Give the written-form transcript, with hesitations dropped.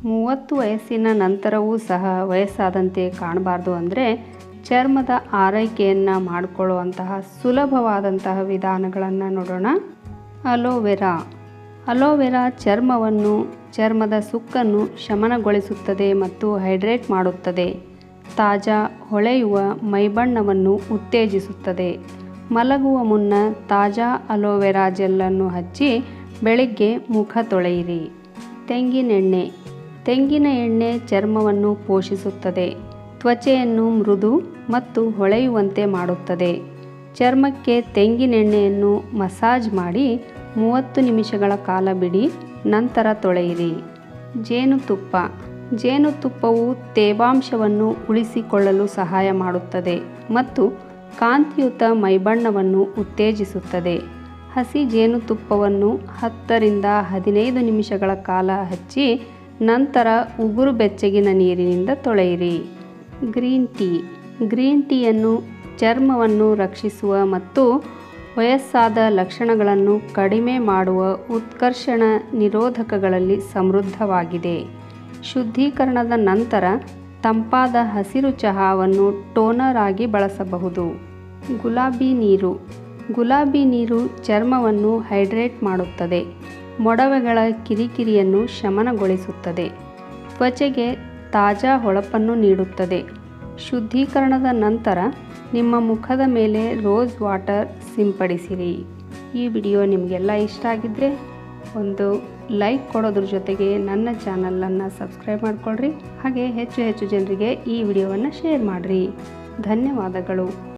30 ವಯಸ್ಸಿನ ನಂತರವೂ ಸಹ ವಯಸ್ಸಾದಂತೆ ಕಾಣಬಾರ್ದು ಅಂದರೆ ಚರ್ಮದ ಆರೈಕೆಯನ್ನು ಮಾಡಿಕೊಳ್ಳುವಂತಹ ಸುಲಭವಾದಂತಹ ವಿಧಾನಗಳನ್ನು ನೋಡೋಣ. ಅಲೋವೆರಾ ಚರ್ಮದ ಸುಕ್ಕನ್ನು ಶಮನಗೊಳಿಸುತ್ತದೆ ಮತ್ತು ಹೈಡ್ರೇಟ್ ಮಾಡುತ್ತದೆ. ತಾಜಾ ಹೊಳೆಯುವ ಮೈಬಣ್ಣವನ್ನು ಉತ್ತೇಜಿಸುತ್ತದೆ. ಮಲಗುವ ಮುನ್ನ ತಾಜಾ ಅಲೋವೆರಾ ಜೆಲ್ಲನ್ನು ಹಚ್ಚಿ ಬೆಳಿಗ್ಗೆ ಮುಖ ತೊಳೆಯಿರಿ. ತೆಂಗಿನ ಎಣ್ಣೆ ಚರ್ಮವನ್ನು ಪೋಷಿಸುತ್ತದೆ. ತ್ವಚೆಯನ್ನು ಮೃದು ಮತ್ತು ಹೊಳೆಯುವಂತೆ ಮಾಡುತ್ತದೆ. ಚರ್ಮಕ್ಕೆ ತೆಂಗಿನೆಣ್ಣೆಯನ್ನು ಮಸಾಜ್ ಮಾಡಿ 30 ನಿಮಿಷಗಳ ಕಾಲ ಬಿಡಿ, ನಂತರ ತೊಳೆಯಿರಿ. ಜೇನುತುಪ್ಪವು ತೇವಾಂಶವನ್ನು ಉಳಿಸಿಕೊಳ್ಳಲು ಸಹಾಯ ಮಾಡುತ್ತದೆ ಮತ್ತು ಕಾಂತಿಯುತ ಮೈಬಣ್ಣವನ್ನು ಉತ್ತೇಜಿಸುತ್ತದೆ. ಹಸಿ ಜೇನುತುಪ್ಪವನ್ನು 10 ರಿಂದ 15 ನಿಮಿಷಗಳ ಕಾಲ ಹಚ್ಚಿ ನಂತರ ಉಗುರು ಬೆಚ್ಚಗಿನ ನೀರಿನಿಂದ ತೊಳೆಯಿರಿ. ಗ್ರೀನ್ ಟೀಯನ್ನು ಚರ್ಮವನ್ನು ರಕ್ಷಿಸುವ ಮತ್ತು ವಯಸ್ಸಾದ ಲಕ್ಷಣಗಳನ್ನು ಕಡಿಮೆ ಮಾಡುವ ಉತ್ಕರ್ಷಣ ನಿರೋಧಕಗಳಲ್ಲಿ ಸಮೃದ್ಧವಾಗಿದೆ. ಶುದ್ಧೀಕರಣದ ನಂತರ ತಂಪಾದ ಹಸಿರು ಚಹಾವನ್ನು ಟೋನರ್ ಆಗಿ ಬಳಸಬಹುದು. ಗುಲಾಬಿ ನೀರು ಚರ್ಮವನ್ನು ಹೈಡ್ರೇಟ್ ಮಾಡುತ್ತದೆ. ಮೊಡವೆಗಳ ಕಿರಿಕಿರಿಯನ್ನು ಶಮನಗೊಳಿಸುತ್ತದೆ. ತ್ವಚೆಗೆ ತಾಜಾ ಹೊಳಪನ್ನು ನೀಡುತ್ತದೆ. ಶುದ್ಧೀಕರಣದ ನಂತರ ನಿಮ್ಮ ಮುಖದ ಮೇಲೆ ರೋಸ್ ವಾಟರ್ ಸಿಂಪಡಿಸಿರಿ. ಈ ವಿಡಿಯೋ ನಿಮಗೆಲ್ಲ ಇಷ್ಟ ಆಗಿದ್ದರೆ ಒಂದು ಲೈಕ್ ಕೊಡೋದ್ರ ಜೊತೆಗೆ ನನ್ನ ಚಾನಲನ್ನು ಸಬ್ಸ್ಕ್ರೈಬ್ ಮಾಡಿಕೊಳ್ಳ್ರಿ. ಹಾಗೆ ಹೆಚ್ಚು ಜನರಿಗೆ ಈ ವಿಡಿಯೋವನ್ನು ಶೇರ್ ಮಾಡಿರಿ. ಧನ್ಯವಾದಗಳು.